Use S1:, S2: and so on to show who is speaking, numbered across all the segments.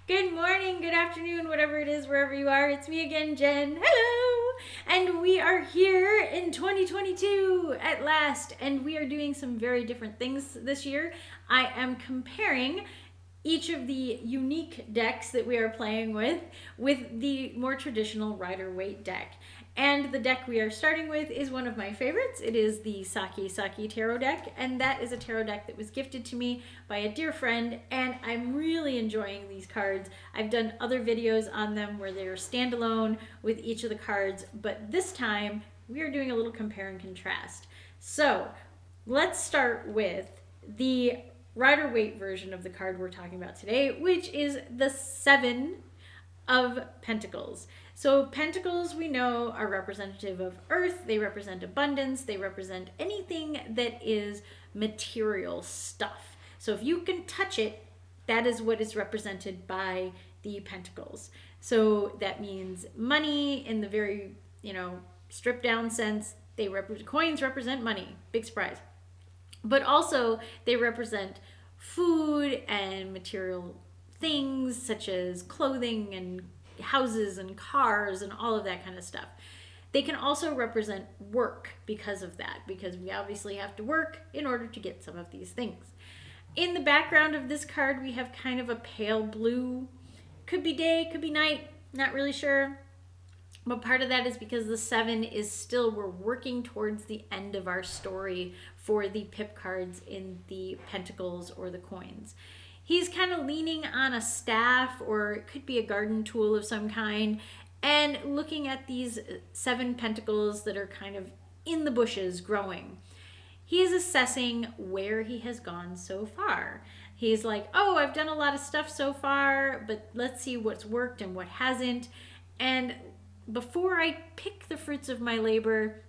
S1: Good morning, good afternoon, whatever it is, wherever you are. It's me again, Jen. Hello! And we are here in 2022 at last, and we are doing some very different things this year. I am comparing each of the unique decks that we are playing with the more traditional Rider-Waite deck. And the deck we are starting with is one of my favorites. It is the Sakki Sakki tarot deck, and that is a tarot deck that was gifted to me by a dear friend, and I'm really enjoying these cards. I've done other videos on them where they're standalone with each of the cards, but this time we are doing a little compare and contrast. So let's start with the Rider-Waite version of the card we're talking about today, which is the Seven of Pentacles. So Pentacles, we know, are representative of Earth. They represent abundance. They represent anything that is material stuff. So if you can touch it, that is what is represented by the Pentacles. So that means money in the very, stripped down sense. Coins represent money. Big surprise. But also they represent food and material things such as clothing and houses and cars and all of that kind of stuff. They can also represent work because of that, because we obviously have to work in order to get some of these things. In the background of this card, we have kind of a pale blue. Could be day, could be night, not really sure. But part of that is because the Seven is still, we're working towards the end of our story for the pip cards in the Pentacles or the coins. He's kind of leaning on a staff, or it could be a garden tool of some kind, and looking at these 7 pentacles that are kind of in the bushes growing. He is assessing where he has gone so far. He's like, oh, I've done a lot of stuff so far, but let's see what's worked and what hasn't. And before I pick the fruits of my labor,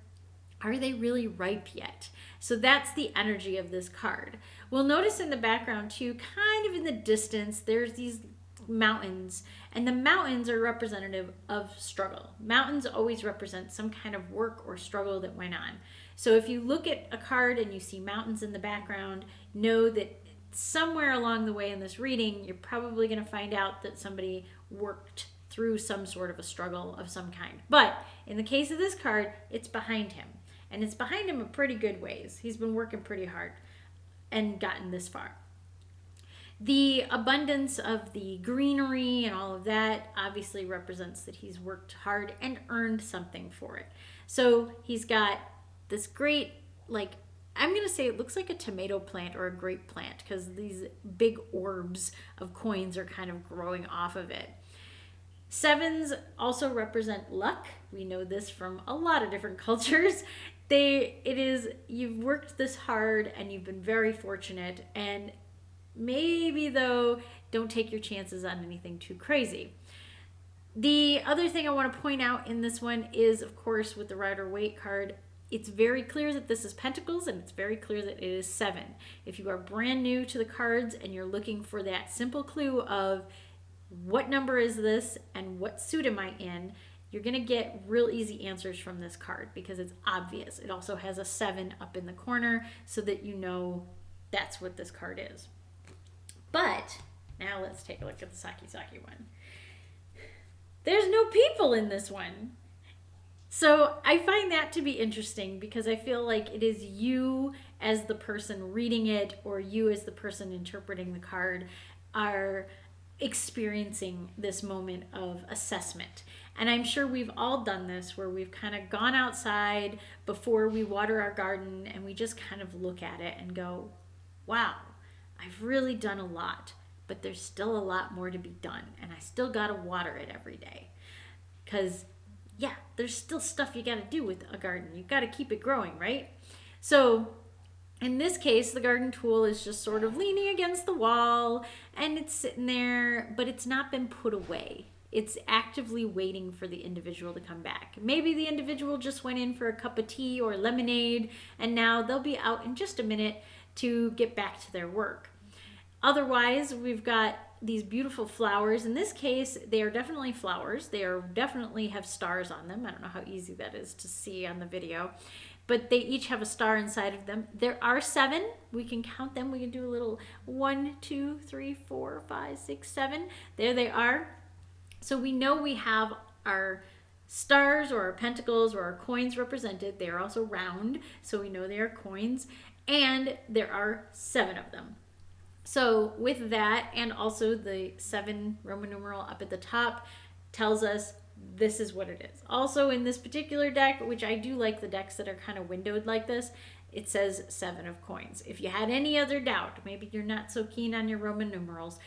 S1: are they really ripe yet? So that's the energy of this card. We'll notice in the background too, kind of in the distance, there's these mountains, and the mountains are representative of struggle. Mountains always represent some kind of work or struggle that went on. So if you look at a card and you see mountains in the background, know that somewhere along the way in this reading, you're probably going to find out that somebody worked through some sort of a struggle of some kind. But in the case of this card, it's behind him. And it's behind him a pretty good ways. He's been working pretty hard and gotten this far. The abundance of the greenery and all of that obviously represents that he's worked hard and earned something for it. So he's got this great, I'm going to say it looks like a tomato plant or a grape plant, because these big orbs of coins are kind of growing off of it. Sevens also represent luck. We know this from a lot of different cultures. You've worked this hard and you've been very fortunate, and maybe though, don't take your chances on anything too crazy. The other thing I want to point out in this one is, of course, with the Rider-Waite card, it's very clear that this is Pentacles, and it's very clear that it is 7. If you are brand new to the cards and you're looking for that simple clue of what number is this and what suit am I in, you're going to get real easy answers from this card because it's obvious. It also has a 7 up in the corner so that you know that's what this card is. But now let's take a look at the Sakki Sakki one. There's no people in this one. So I find that to be interesting because I feel like it is you as the person reading it, or you as the person interpreting the card, are experiencing this moment of assessment. And I'm sure we've all done this, where we've kind of gone outside before we water our garden and we just kind of look at it and go, wow, I've really done a lot, but there's still a lot more to be done, and I still got to water it every day. Because yeah, there's still stuff you got to do with a garden. You've got to keep it growing, right? So in this case, the garden tool is just sort of leaning against the wall, and it's sitting there, but it's not been put away. It's actively waiting for the individual to come back. Maybe the individual just went in for a cup of tea or lemonade, and now they'll be out in just a minute to get back to their work. Otherwise, we've got these beautiful flowers. In this case, they are definitely flowers. They are definitely have stars on them. I don't know how easy that is to see on the video. but they each have a star inside of them. There are 7. We can count them. We can do a little 1, 2, 3, 4, 5, 6, 7. There they are. So we know we have our stars or our pentacles or our coins represented. They are also round, so we know they are coins. And there are 7 of them. So with that, and also the 7 Roman numeral up at the top tells us this is what it is. Also in this particular deck, which I do like the decks that are kind of windowed like this, it says 7 of coins. If you had any other doubt, maybe you're not so keen on your Roman numerals,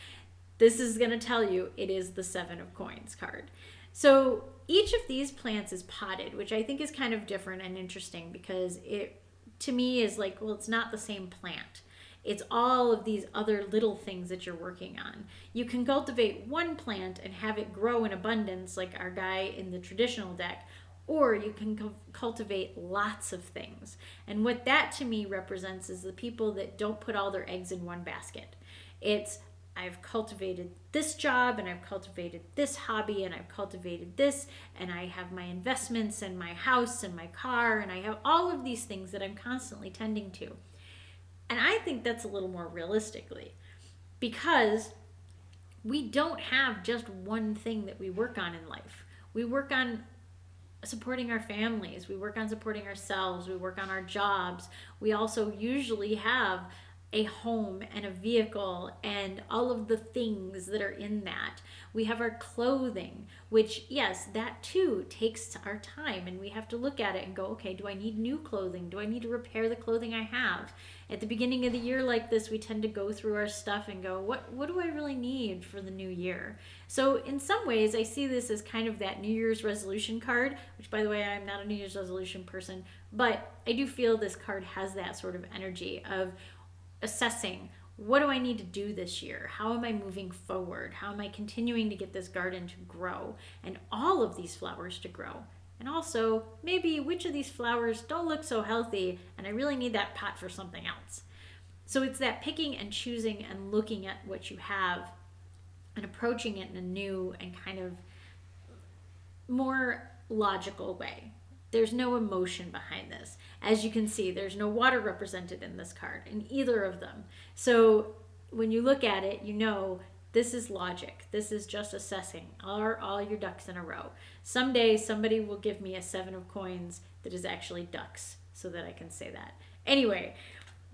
S1: this is going to tell you it is the 7 of coins card. So each of these plants is potted, which I think is kind of different and interesting because it, to me, is like, well, it's not the same plant. It's all of these other little things that you're working on. You can cultivate one plant and have it grow in abundance like our guy in the traditional deck, or you can cultivate lots of things. And what that to me represents is the people that don't put all their eggs in one basket. It's, I've cultivated this job and I've cultivated this hobby and I've cultivated this and I have my investments and my house and my car and I have all of these things that I'm constantly tending to. And I think that's a little more realistically because we don't have just one thing that we work on in life. We work on supporting our families. We work on supporting ourselves. We work on our jobs. We also usually have a home and a vehicle and all of the things that are in that. We have our clothing, which, yes, that too takes our time, and we have to look at it and go, okay, do I need new clothing? Do I need to repair the clothing I have? At the beginning of the year like this, we tend to go through our stuff and go, what do I really need for the new year? So in some ways, I see this as kind of that New Year's resolution card, which, by the way, I'm not a New Year's resolution person, but I do feel this card has that sort of energy of assessing, what do I need to do this year? How am I moving forward? How am I continuing to get this garden to grow and all of these flowers to grow? And also, maybe which of these flowers don't look so healthy and I really need that pot for something else. So it's that picking and choosing and looking at what you have and approaching it in a new and kind of more logical way. There's no emotion behind this. As you can see, there's no water represented in this card, in either of them. So when you look at it, you know this is logic. This is just assessing. Are all your ducks in a row? Someday somebody will give me a 7 of coins that is actually ducks so that I can say that. Anyway,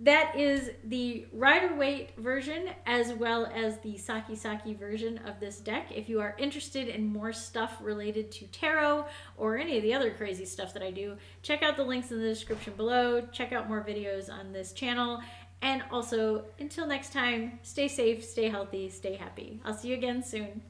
S1: that is the Rider-Waite version as well as the Sakki Sakki version of this deck. If you are interested in more stuff related to tarot or any of the other crazy stuff that I do, check out the links in the description below. Check out more videos on this channel. And also, until next time, stay safe, stay healthy, stay happy. I'll see you again soon.